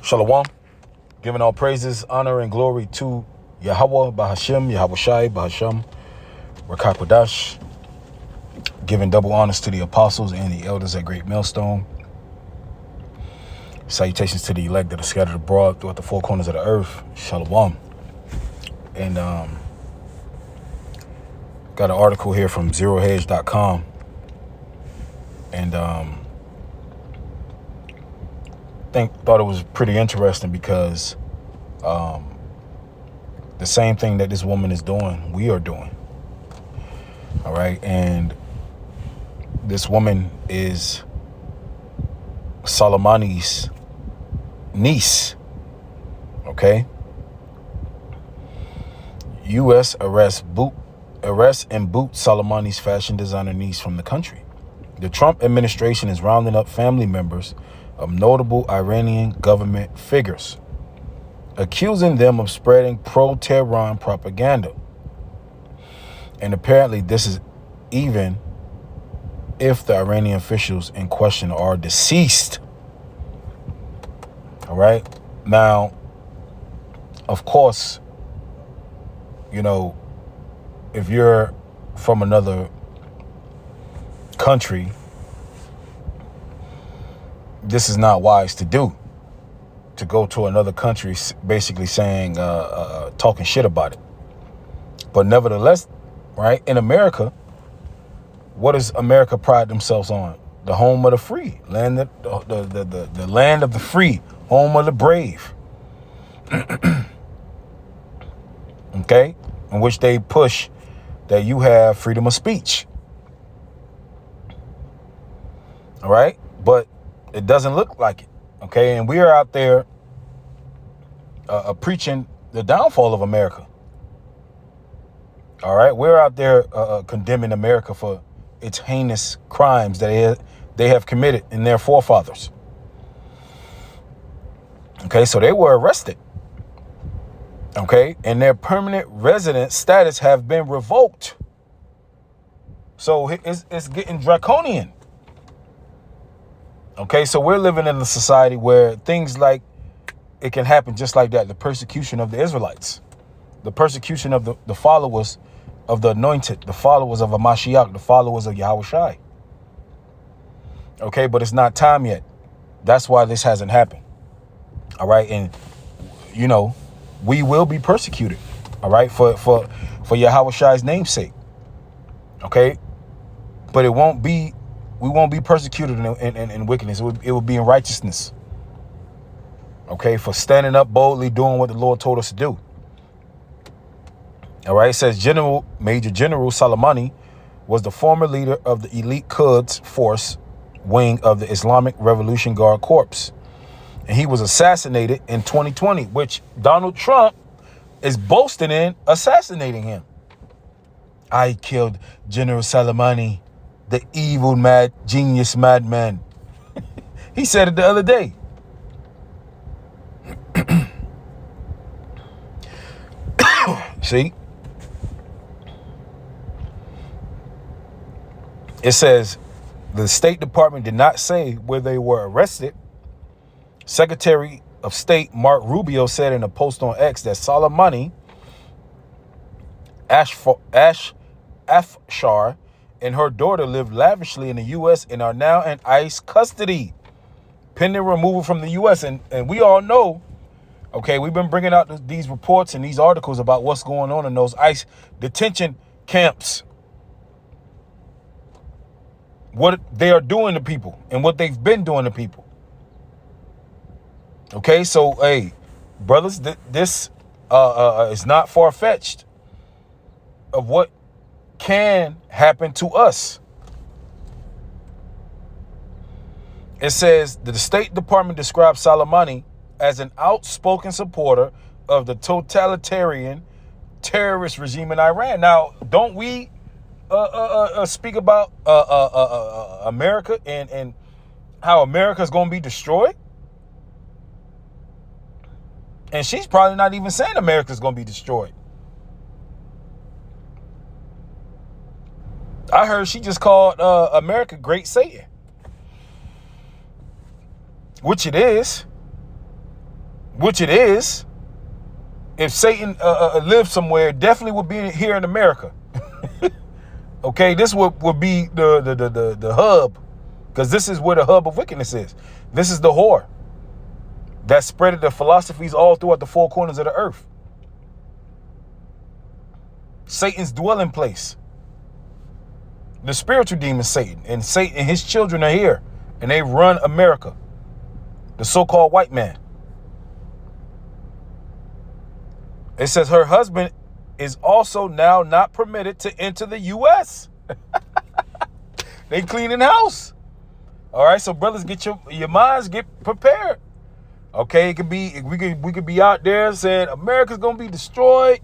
Shalom. Giving all praises, honor, and glory to Yahweh, Bahashem, Yahweh Shai, Bahasham, Rakakwadash. Giving double honors to the apostles and the elders at Great Millstone. Salutations to the elect that are scattered abroad throughout the four corners of the earth. Shalom. And got an article here from zerohedge.com. And thought it was pretty interesting because the same thing that this woman is doing, we are doing. All right. And this woman is Soleimani's niece. Okay. U.S. arrests and boot Soleimani's fashion designer niece from the country. The Trump administration is rounding up family members of notable Iranian government figures, accusing them of spreading pro-Tehran propaganda. And apparently this is even if the Iranian officials in question are deceased. All right. Now, of course, you know, if you're from another country, this is not wise to do, to go to another country basically saying, talking shit about it. But nevertheless, right, in America, what does America pride themselves on? The home of the free, land of the land of the free, home of the brave. Okay, in which they push that you have freedom of speech. All right, but it doesn't look like it. Okay, and we are out there preaching the downfall of America. All right, we're out there condemning America for its heinous crimes that they have committed in their forefathers. Okay, so they were arrested. Okay, and their permanent resident status have been revoked. So it's getting draconian. Okay, so we're living in a society where things like it can happen just like that. The persecution of the Israelites, the persecution of the followers of the anointed, the followers of a Mashiach, the followers of Yahweh Shai. Okay, but it's not time yet. That's why this hasn't happened. All right, and you know, we will be persecuted. All right, for Yahweh Shai's namesake. Okay, but we won't be persecuted in wickedness. It will be in righteousness. Okay, for standing up boldly, doing what the Lord told us to do. All right, it says Major General Soleimani was the former leader of the elite Quds force wing of the Islamic Revolution Guard Corps. And he was assassinated in 2020, which Donald Trump is boasting in assassinating him. I killed General Soleimani, the evil genius madman. He said it the other day. See? It says the State Department did not say where they were arrested. Secretary of State Mark Rubio said in a post on X that Soleimani, Afshar, and her daughter live lavishly in the U.S. and are now in ICE custody, pending removal from the U.S. And we all know, okay, we've been bringing out these reports and these articles about what's going on in those ICE detention camps. What they are doing to people and what they've been doing to people. Okay, so, hey, brothers, this is not far-fetched of what can happen to us. It says that the State Department described Soleimani as an outspoken supporter of the totalitarian terrorist regime in Iran. Now, don't we speak about America and how America is going to be destroyed? And she's probably not even saying America's going to be destroyed. I heard she just called America Great Satan, which it is. which it is. If Satan lived somewhere, it definitely would be here in America. Okay, this would be the hub, because this is where the hub of wickedness is. This is the whore that spreaded the philosophies all throughout the four corners of the earth. Satan's dwelling place. The spiritual demon Satan and his children are here, and they run America. The so-called white man. It says her husband is also now not permitted to enter the U.S. They cleaning house. All right, so brothers, get your minds, get prepared. Okay, it could be we could be out there saying America's gonna be destroyed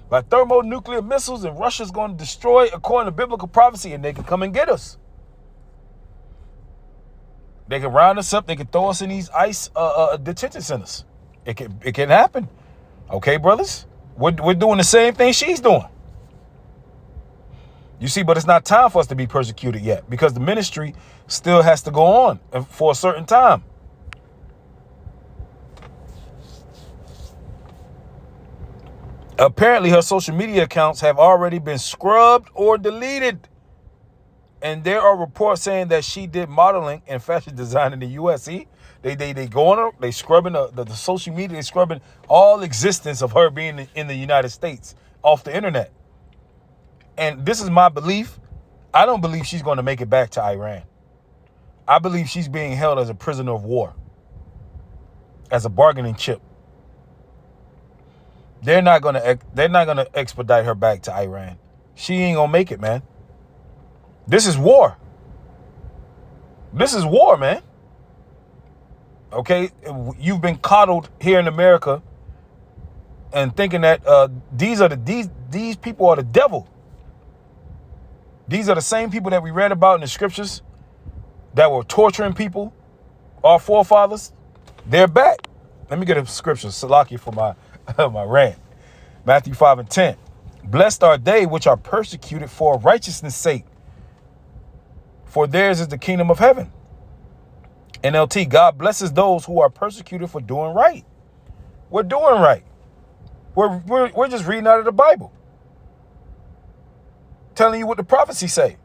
by thermonuclear missiles, and Russia's gonna destroy according to biblical prophecy, and they can come and get us. They can round us up. They can throw us in these ICE detention centers. It can happen. Okay, brothers, we're doing the same thing she's doing. You see, but it's not time for us to be persecuted yet, because the ministry still has to go on for a certain time. Apparently, her social media accounts have already been scrubbed or deleted. And there are reports saying that she did modeling and fashion design in the U.S. See, they go on her, they scrubbing the social media, they scrubbing all existence of her being in the United States off the internet. And this is my belief. I don't believe she's going to make it back to Iran. I believe she's being held as a prisoner of war, as a bargaining chip. They're not gonna expedite her back to Iran. She ain't gonna make it, man. This is war. This is war, man. Okay, you've been coddled here in America and thinking that these people are the devil. These are the same people that we read about in the scriptures that were torturing people, our forefathers. They're back. Let me get a scripture, Salaki, for my my rant. Matthew 5:10. Blessed are they which are persecuted for righteousness' sake, for theirs is the kingdom of heaven. NLT, God blesses those who are persecuted for doing right. We're doing right. We're just reading out of the Bible, telling you what the prophecies say,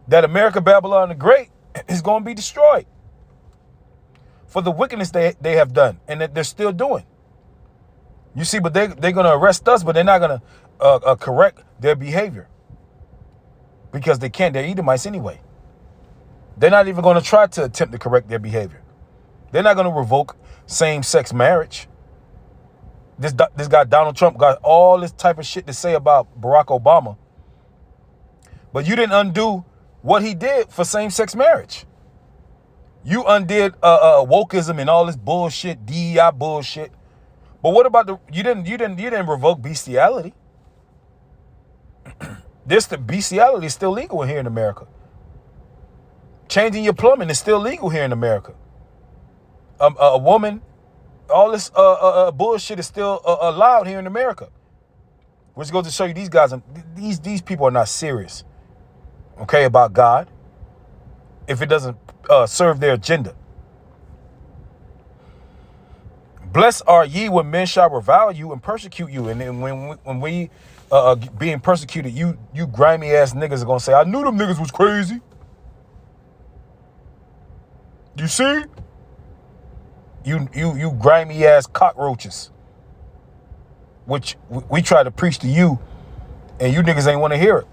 that America, Babylon the Great, is going to be destroyed for the wickedness they have done and that they're still doing. You see, but they're going to arrest us, but they're not going to correct their behavior, because they can't. They're Edomites anyway. They're not even going to try to attempt to correct their behavior. They're not going to revoke same-sex marriage. This guy Donald Trump got all this type of shit to say about Barack Obama, but you didn't undo what he did for same-sex marriage. You undid wokeism and all this bullshit, DEI bullshit. But what about you didn't revoke bestiality? The bestiality is still legal here in America. Changing your plumbing is still legal here in America. A woman, all this bullshit is still allowed here in America. Which goes to show you these people are not serious, okay, about God, if it doesn't serve their agenda. Blessed are ye when men shall revile you and persecute you. And then when we being persecuted, you grimy ass niggas are gonna say, I knew them niggas was crazy. You see? You grimy ass cockroaches. Which we try to preach to you, and you niggas ain't want to hear it.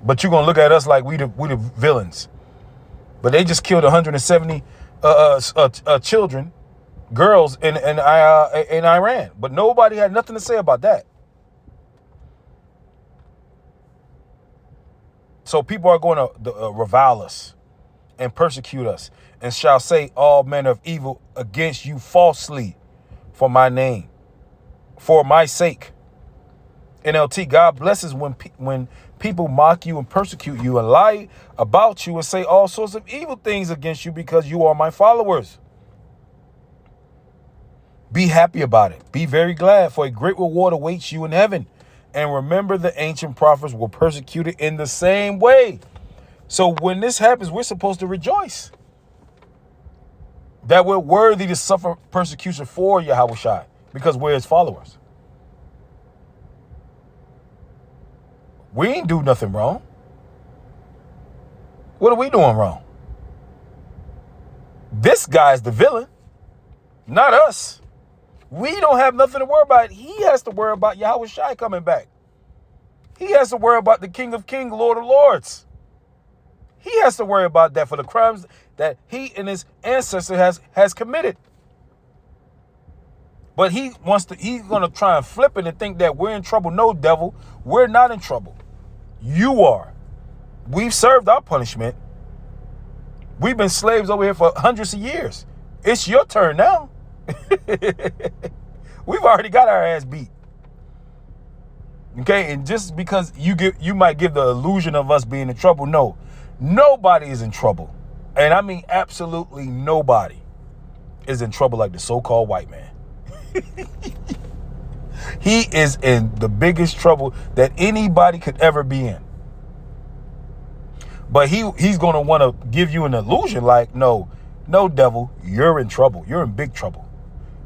But you gonna look at us like we the villains. But they just killed 170 children, girls in Iran. But nobody had nothing to say about that. So people are going to revile us and persecute us, and shall say all manner of evil against you falsely for my name, for my sake. NLT, God blesses when people mock you and persecute you and lie about you and say all sorts of evil things against you because you are my followers. Be happy about it. Be very glad, for a great reward awaits you in heaven. And remember, the ancient prophets were persecuted in the same way. So when this happens, we're supposed to rejoice. that we're worthy to suffer persecution for Yahweh Shai because we're his followers. We ain't do nothing wrong. What are we doing wrong? This guy's the villain, not us. We don't have nothing to worry about. He has to worry about Yahweh Shai coming back. He has to worry about the King of Kings, Lord of Lords. He has to worry about that for the crimes that he and his ancestor has committed. But he's going to try and flip it and think that we're in trouble. No, devil, we're not in trouble. You are. We've served our punishment. We've been slaves over here for hundreds of years. It's your turn now. We've already got our ass beat. Okay, and just because you might give the illusion of us being in trouble, no. Nobody is in trouble. And I mean absolutely nobody is in trouble like the so-called white man. He is in the biggest trouble that anybody could ever be in. But he's going to want to give you an illusion like, no, devil, you're in trouble. You're in big trouble.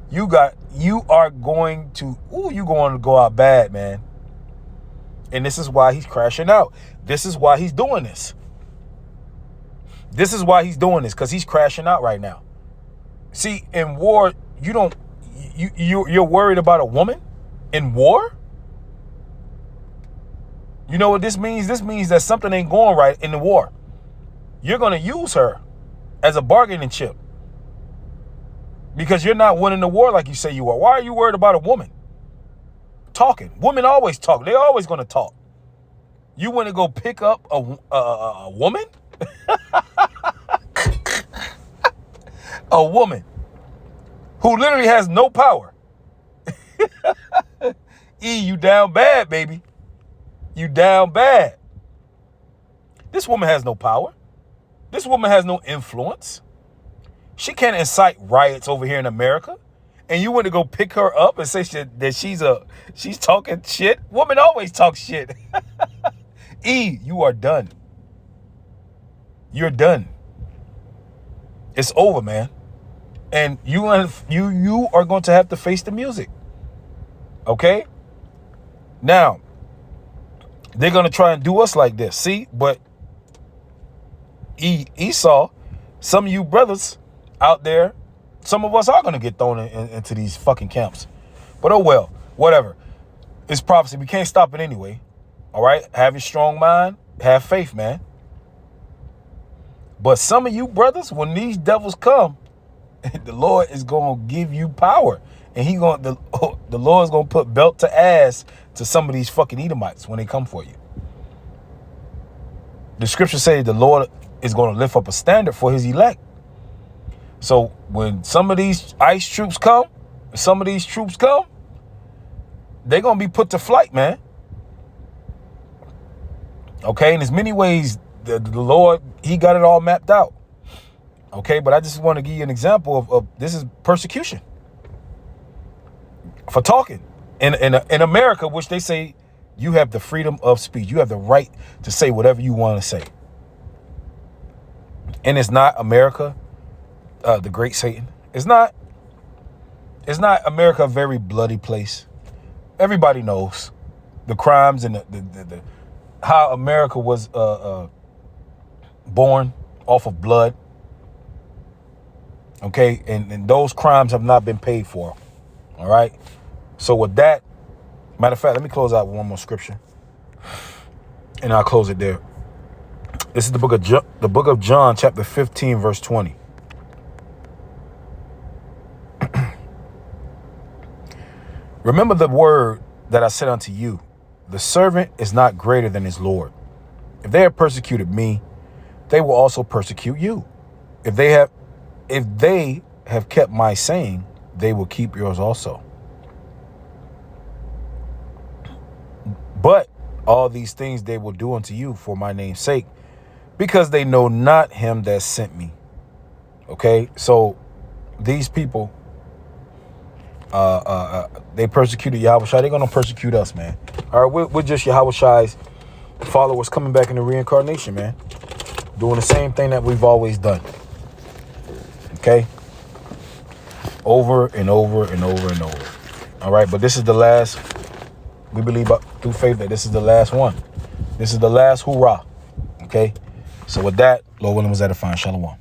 You're going to go out bad, man. And this is why he's crashing out. This is why he's doing this. This is why he's doing this, because he's crashing out right now. See, in war, you're worried about a woman in war? You know what this means? This means that something ain't going right in the war. You're going to use her as a bargaining chip because you're not winning the war like you say you are. Why are you worried about a woman? Talking. Women always talk. They're always going to talk. You want to go pick up a woman? A woman who literally has no power. You down bad, baby. You down bad. This woman has no power. This woman has no influence. She can't incite riots over here in America. And you want to go pick her up and say that she's talking shit? Women always talk shit. You are done. You're done. It's over, man. And you are going to have to face the music. Okay? Now, they're going to try and do us like this. See? But Esau, some of you brothers out there, some of us are going to get thrown into these fucking camps. But oh well, whatever. It's prophecy. We can't stop it anyway. All right? Have a strong mind. Have faith, man. But some of you brothers, when these devils come, the Lord is going to give you power. And the Lord is going to put belt to ass to some of these fucking Edomites when they come for you. The scripture says the Lord is going to lift up a standard for his elect. So when some of these ICE troops come, they're going to be put to flight, man. Okay, in as many ways, the Lord, he got it all mapped out. Okay, but I just want to give you an example of this is persecution for talking. In America, which they say you have the freedom of speech. You have the right to say whatever you want to say. And it's not America, the great Satan. It's not America a very bloody place. Everybody knows the crimes and the how America was born off of blood. Okay, and those crimes have not been paid for. All right. So with that, matter of fact, let me close out with one more scripture, and I'll close it there. This is the book of John, chapter 15, verse 20. Remember the word that I said unto you, the servant is not greater than his Lord. If they have persecuted me, they will also persecute you. If they have kept my saying, they will keep yours also. But all these things they will do unto you for my name's sake, because they know not him that sent me. Okay, so these people, they persecuted Yahweh Shai. They're gonna persecute us, man. All right, we're just Yahweh Shai's followers coming back in the reincarnation, man. Doing the same thing that we've always done. Okay, over and over and over and over. All right, but this is the last. We believe through faith that this is the last one. This is the last hoorah. Okay, so with that, Lord willing, was edifying. Shalom.